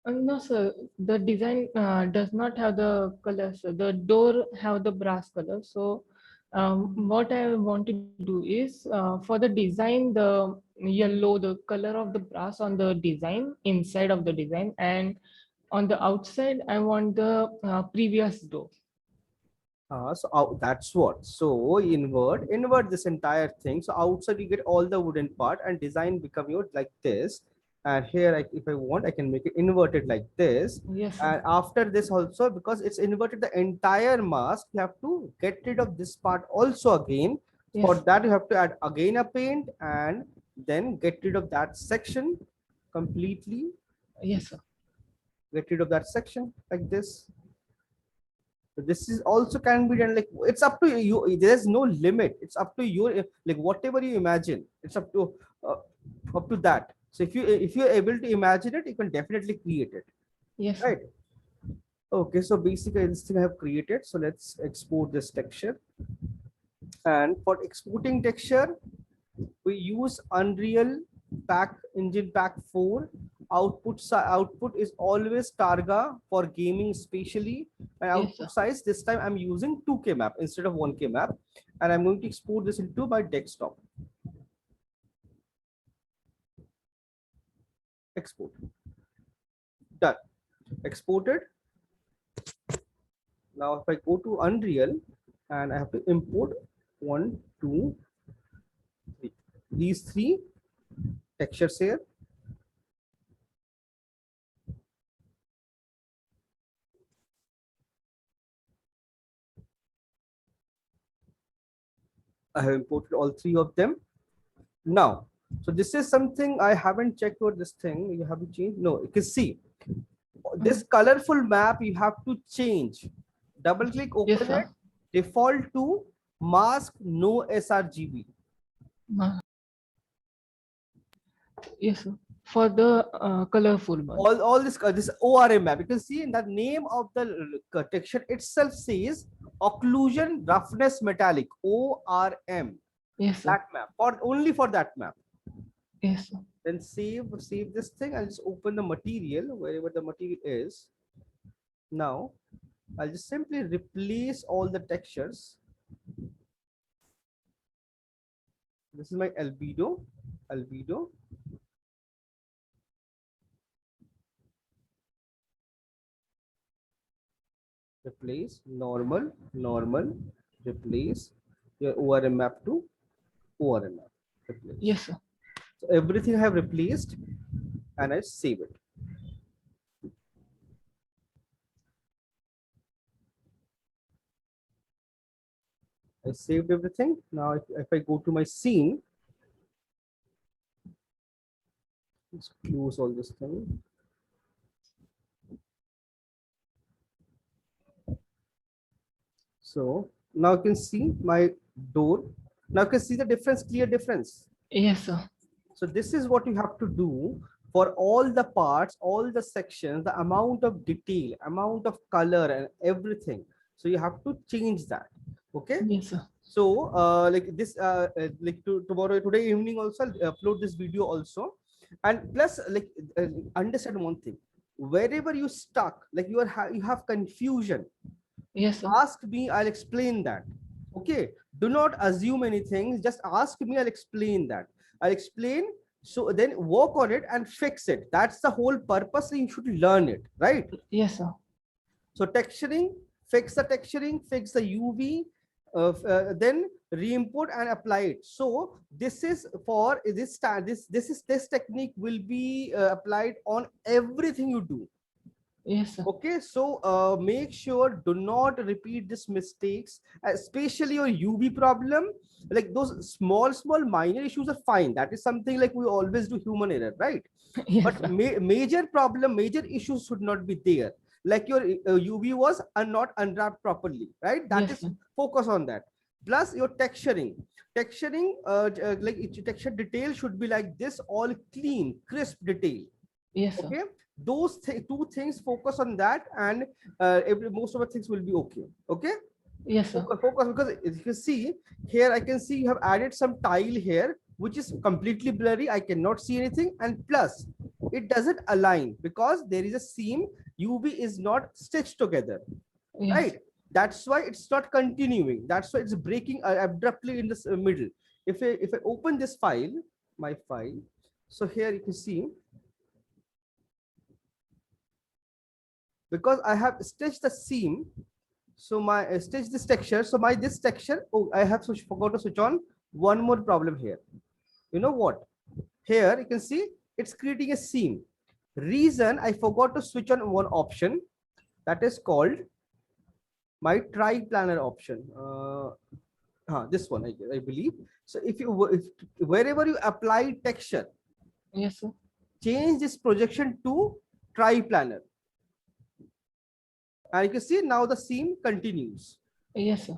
No, sir. The design does not have the color, sir. The door have the brass color. So, what I want to do is for the design, the yellow, the color of the brass on the design inside of the design, and on the outside, I want the previous door. So that's what. So invert this entire thing. So outside you get all the wooden part, and design become your like this. And here, if I want, I can make it inverted like this. Yes, sir. And after this also, because it's inverted the entire mask, you have to get rid of this part also again. Yes. For that, you have to add again a paint and then get rid of that section completely. Yes, sir. Get rid of that section like this. So this is also can be done, like it's up to you. There's no limit. It's up to your, like whatever you imagine. It's up to that. So if you're able to imagine it, you can definitely create it. Yes, Right. Okay. So basically this thing I have created. So let's export this texture. And for exporting texture, we use Unreal Pack Engine Pack 4. Output is always Targa for gaming, especially. And output size this time I'm using 2K map instead of 1K map, and I'm going to export this into my desktop. Export. Done. Exported. Now if I go to Unreal and I have to import 1, 2, 3. These 3 textures here. I have imported all 3 of them. Now, so this is something I haven't checked what this thing you have to change. No, you can see this colorful map you have to change. Double click, open it. Default to mask, no sRGB. Yes, sir. For the colorful one. All this ORM map. You can see in the name of the texture itself says occlusion roughness metallic, ORM, Yes, sir. that map, for only for that map. Yes, sir. Then save this thing. I'll just open the material wherever the material is. Now I'll just simply replace all the textures. This is my albedo. Replace normal, replace your ORM map to ORM map. Replace. Yes, sir. So everything I have replaced and I save it. I saved everything. Now if I go to my scene, let's close all this thing. So now you can see my door. Now you can see the difference, clear difference. Yes, sir. So this is what you have to do for all the parts, all the sections, the amount of detail, amount of color and everything. So you have to change that. Okay. Yes, sir. So like this, tomorrow, today evening also I'll upload this video also. And plus like understand one thing, wherever you stuck, like you have confusion, Yes, sir. ask me, I'll explain that. Okay, do not assume anything, just ask me, I'll explain that. I'll explain, so then work on it and fix it. That's the whole purpose. You should learn it, right? Yes, sir. So texturing, fix the texturing, fix the UV, then re-input and apply it. So this is for this technique will be applied on everything you do. Yes, sir. Okay, so make sure do not repeat these mistakes, especially your UV problem. Like those small minor issues are fine. That is something like we always do, human error, right? Yes, But sir. major problem, major issues should not be there. Like your UV was not unwrapped properly, right? That Yes, is sir. focus on that. Plus your texturing, like texture detail should be like this, all clean, crisp detail. Yes, sir. Okay, those two things, focus on that, and most of the things will be okay. Okay, Yes, sir. focus, because if you see here, I can see you have added some tile here which is completely blurry, I cannot see anything, and plus it doesn't align because there is a seam, UV is not stitched together, Yes. right? That's why it's not continuing, that's why it's breaking abruptly in this middle. If I open this file, my file, so here you can see, because I have stitched the seam, so my stitch this texture, so my this texture, oh, I have forgot to switch on one more problem here. You know what, here you can see it's creating a seam. Reason I forgot to switch on one option, that is called my tri-planar option. This one, I believe. So if wherever you apply texture, Yes, sir. change this projection to tri-planar, and you can see now the seam continues. Yes, sir.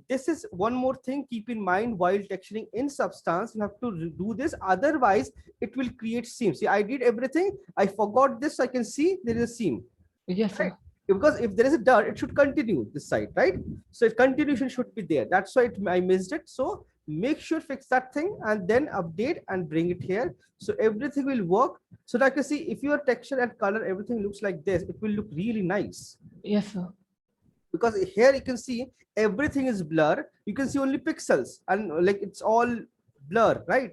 This is one more thing, keep in mind while texturing in Substance, you have to do this, otherwise it will create seam. See, I did everything, I forgot this, I can see there is a seam. Yes, sir. Right? Because if there is a dirt, it should continue this side, right? So continuation should be there. That's why I missed it. So make sure fix that thing and then update and bring it here. So everything will work. So that you can see if your texture and color, everything looks like this, it will look really nice. Yes, sir. Because here you can see everything is blur. You can see only pixels and like it's all blur, right?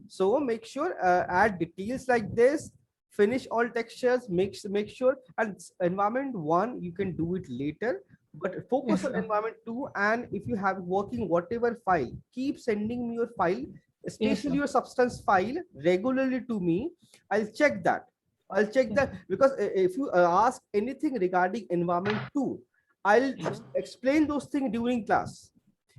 So make sure add details like this, finish all textures, make sure, and environment 1 you can do it later, but focus Yes, on sir. environment 2. And if you have working whatever file, keep sending me your file, especially sir. your Substance file regularly to me. I'll check that. I'll check Yes, that, because if you ask anything regarding environment 2, I'll explain those things during class.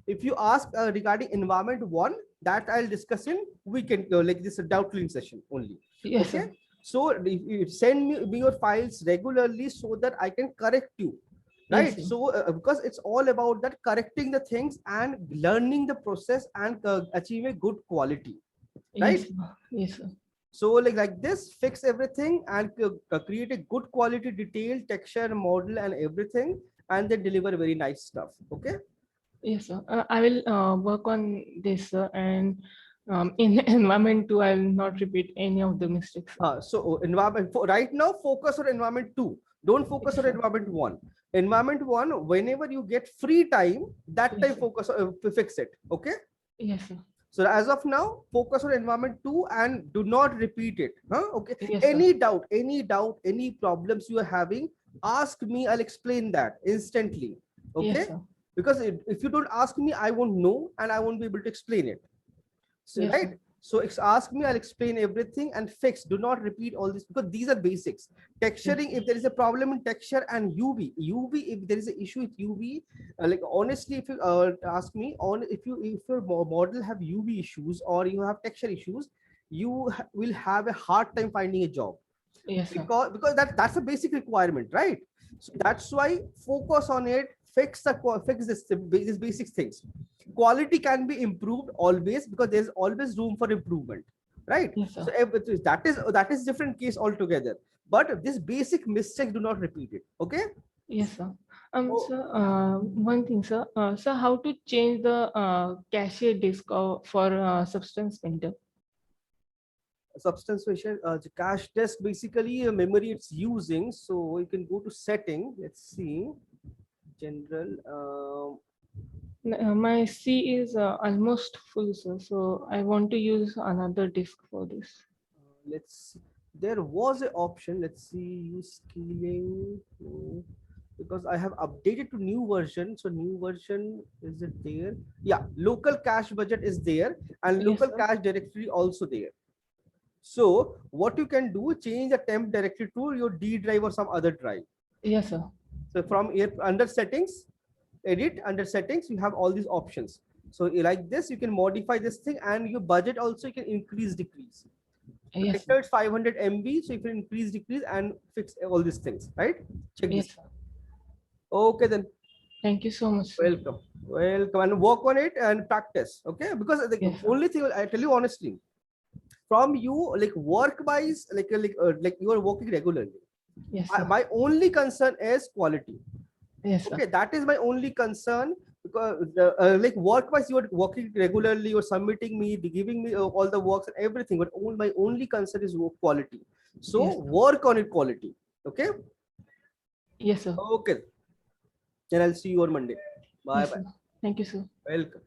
If you ask regarding environment 1, that I'll discuss in weekend, like this doubt clean session only. Yes, Okay, sir. so if you send me your files regularly so that I can correct you, right? Yes, sir. So because it's all about that, correcting the things and learning the process and achieving a good quality, right? Yes, sir. Yes, sir. So like this, fix everything and create a good quality detail, texture, model and everything, and then deliver very nice stuff. Okay. Yes, sir. I will work on this, sir, and in environment 2, I will not repeat any of the mistakes, sir. So environment right now, focus on environment 2. Don't focus Yes, on sir. environment 1. Environment 1, whenever you get free time, that Yes, time sir. focus to fix it. Okay. Yes, sir. So as of now, focus on environment 2 and do not repeat it. Okay. Yes, sir. Any doubt, any problems you are having, ask me. I'll explain that instantly. Okay. Yes, sir. Because if you don't ask me, I won't know and I won't be able to explain it. So, Yes, right. sir. So ask me, I'll explain everything and fix. Do not repeat all this because these are basics. Texturing, Yes, if there is a problem in texture and UV, if there is an issue with UV, like honestly, if you ask me, if your model have UV issues or you have texture issues, you will have a hard time finding a job. yes, sir. Because that's a basic requirement, right? So that's why focus on it, fix these basic things. Quality can be improved always because there's always room for improvement, right? Yes, sir. So that is different case altogether, but this basic mistake, do not repeat it. Okay. Yes, sir. Oh. Sir, one thing, sir. Sir, how to change the cache disk for Substance Painter? Substance Painter, the cache disk, basically a memory it's using. So you can go to setting. Let's see, general. My C is almost full, sir. So I want to use another disk for this. Let's see. There was an option. Let's see, use scaling. Because I have updated to new version. So new version, is it there? Yeah, local cache budget is there and Yes, local sir. cache directory also there. So what you can do, change the temp directory to your D drive or some other drive. Yes, sir. So from here under settings, edit, under settings, you have all these options. So like this, you can modify this thing and your budget also you can increase, decrease. Yes, Right now it's 500 MB, so you can increase, decrease and fix all these things, right? Check yes, this. sir. Okay, then Thank you so much, sir. welcome and work on it and practice. Okay, because the Yes, sir. only thing I tell you honestly, from you, like work wise, like you are working regularly. Yes, sir. My only concern is quality. Yes, sir. Okay, that is my only concern, because like work wise you are working regularly, you're submitting me, giving me all the works and everything, but my only concern is work quality. So Yes, sir. work on it quality. Okay. Yes, sir. Okay, then I'll see you on Monday. Bye Yes, bye. sir. Thank you, sir. Welcome.